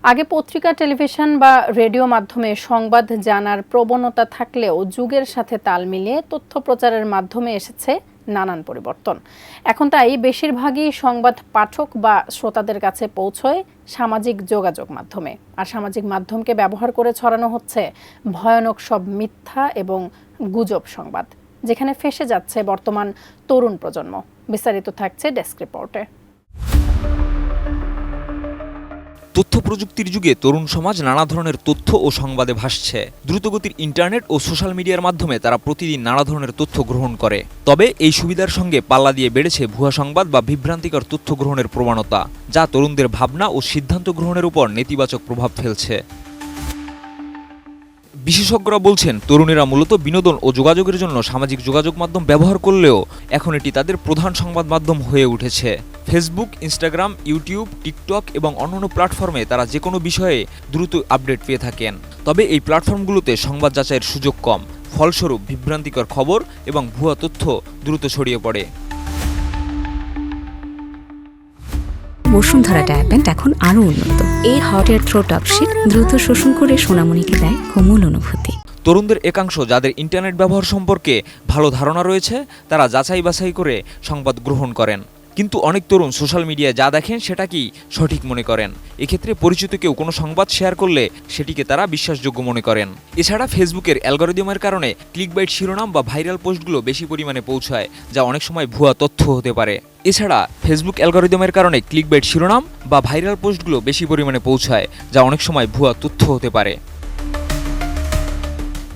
আগে পত্রিকা, টেলিভিশন বা রেডিও মাধ্যমে সংবাদ জানার প্রবণতা থাকলেও যুগের সাথে তাল মিলিয়ে তথ্য প্রচারের মাধ্যমে এসেছে নানান পরিবর্তন। এখন তাই বেশিরভাগই সংবাদ পাঠক বা শ্রোতাদের কাছে পৌঁছয় সামাজিক যোগাযোগ মাধ্যমে। আর সামাজিক মাধ্যমকে ব্যবহার করে ছড়ানো হচ্ছে ভয়ানক সব মিথ্যা এবং গুজব সংবাদ, যেখানে ফেঁসে যাচ্ছে বর্তমান তরুণ প্রজন্ম। বিস্তারিত থাকছে ডেস্ক রিপোর্টে। তথ্য প্রযুক্তির যুগে তরুণ সমাজ নানা ধরনের তথ্য ও সংবাদে ভাসছে। দ্রুতগতির ইন্টারনেট ও সোশ্যাল মিডিয়ার মাধ্যমে তারা প্রতিদিন নানা ধরনের তথ্য গ্রহণ করে। তবে এই সুবিধার সঙ্গে পাল্লা দিয়ে বেড়েছে ভুয়া সংবাদ বা বিভ্রান্তিকর তথ্য গ্রহণের প্রবণতা, যা তরুণদের ভাবনা ও সিদ্ধান্ত গ্রহণের উপর নেতিবাচক প্রভাব ফেলছে। বিশেষজ্ঞরা বলছেন, তরুণেরা মূলত বিনোদন ও যোগাযোগের জন্য সামাজিক যোগাযোগ মাধ্যম ব্যবহার করলেও এখন এটি তাদের প্রধান সংবাদ মাধ্যম হয়ে উঠেছে। ফেসবুক, ইনস্টাগ্রাম, ইউটিউব, টিকটক এবং অন্যান্য প্ল্যাটফর্মে তারা যে কোনো বিষয়ে দ্রুত আপডেট পেয়ে থাকেন। তবে এই প্ল্যাটফর্মগুলোতে সংবাদ যাচাইয়ের সুযোগ কম, ফলস্বরূপ বিভ্রান্তিকর খবর এবং ভুয়া তথ্য দ্রুত ছড়িয়ে পড়ে। বসুন্ধরা ডায়াপেন্ট এখন আরো উন্নত। এই hot air through top sheet দ্রুত শোষণ করে সোনামণিকে দেয় কোমল অনুভূতি। তরুণদের একাংশ যাদের ইন্টারনেট ব্যবহার সম্পর্কে ভালো ধারণা রয়েছে, তারা যাচাই বাছাই করে সংবাদ গ্রহণ করেন। কিন্তু অনেক তরুণ সোশ্যাল মিডিয়ায় যা দেখেন সেটাকেই সঠিক মনে করেন। এক্ষেত্রে পরিচিত কেউ কোনো সংবাদ শেয়ার করলে সেটিকে তারা বিশ্বাসযোগ্য মনে করেন। এছাড়া ফেসবুকের অ্যালগরিদমের কারণে ক্লিকবাইট শিরোনাম বা ভাইরাল পোস্টগুলো বেশি পরিমাণে পৌঁছায়, যা অনেক সময় ভুয়া তথ্য হতে পারে।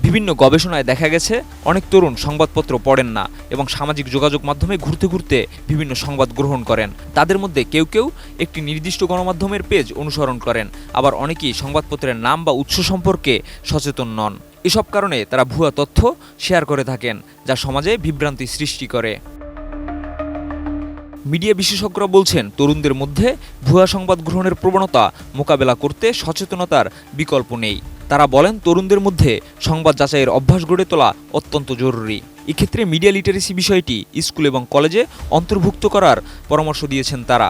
বিভিন্ন গবেষণায় দেখা গেছে, অনেক তরুণ সংবাদপত্র পড়েন না এবং সামাজিক যোগাযোগ মাধ্যমে ঘুরতে ঘুরতে বিভিন্ন সংবাদ গ্রহণ করেন। তাদের মধ্যে কেউ কেউ একটি নির্দিষ্ট গণমাধ্যমের পেজ অনুসরণ করেন, আবার অনেকেই সংবাদপত্রের নাম বা উৎস সম্পর্কে সচেতন নন। এসব কারণে তারা ভুয়া তথ্য শেয়ার করে থাকেন, যা সমাজে বিভ্রান্তি সৃষ্টি করে। মিডিয়া বিশেষজ্ঞরা বলছেন, তরুণদের মধ্যে ভুয়া সংবাদ গ্রহণের প্রবণতা মোকাবেলা করতে সচেতনতার বিকল্প নেই। তারা বলেন, তরুণদের মধ্যে সংবাদ যাচাইয়ের অভ্যাস গড়ে তোলা অত্যন্ত জরুরি। এক্ষেত্রে মিডিয়া লিটারেসি বিষয়টি স্কুল এবং কলেজে অন্তর্ভুক্ত করার পরামর্শ দিয়েছেন তারা।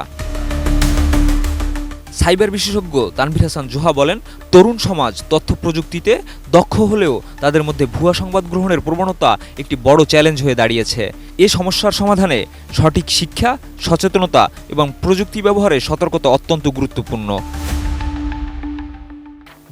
সাইবার বিশেষজ্ঞ তানভীর হাসান জোহা বলেন, তরুণ সমাজ তথ্য প্রযুক্তিতে দক্ষ হলেও তাদের মধ্যে ভুয়া সংবাদ গ্রহণের প্রবণতা একটি বড় চ্যালেঞ্জ হয়ে দাঁড়িয়েছে। এ সমস্যার সমাধানে সঠিক শিক্ষা, সচেতনতা এবং প্রযুক্তি ব্যবহারে সতর্কতা অত্যন্ত গুরুত্বপূর্ণ।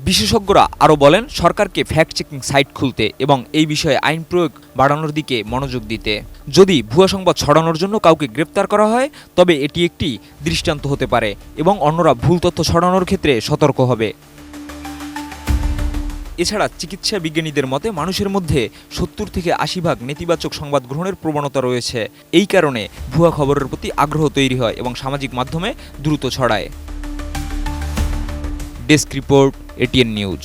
বিশেষজ্ঞরা আরও বলেন, সরকারকে ফ্যাক্ট চেকিং সাইট খুলতে এবং এই বিষয়ে আইন প্রয়োগ বাড়ানোর দিকে মনোযোগ দিতে। যদি ভুয়া সংবাদ ছড়ানোর জন্য কাউকে গ্রেপ্তার করা হয়, তবে এটি একটি দৃষ্টান্ত হতে পারে এবং অন্যরা ভুল তথ্য ছড়ানোর ক্ষেত্রে সতর্ক হবে। এছাড়া চিকিৎসা বিজ্ঞানীদের মতে মানুষের মধ্যে ৭০ থেকে ৮০% নেতিবাচক সংবাদ গ্রহণের প্রবণতা রয়েছে। এই কারণে ভুয়া খবরের প্রতি আগ্রহ তৈরি হয় এবং সামাজিক মাধ্যমে দ্রুত ছড়ায়। Desk report, ATN news.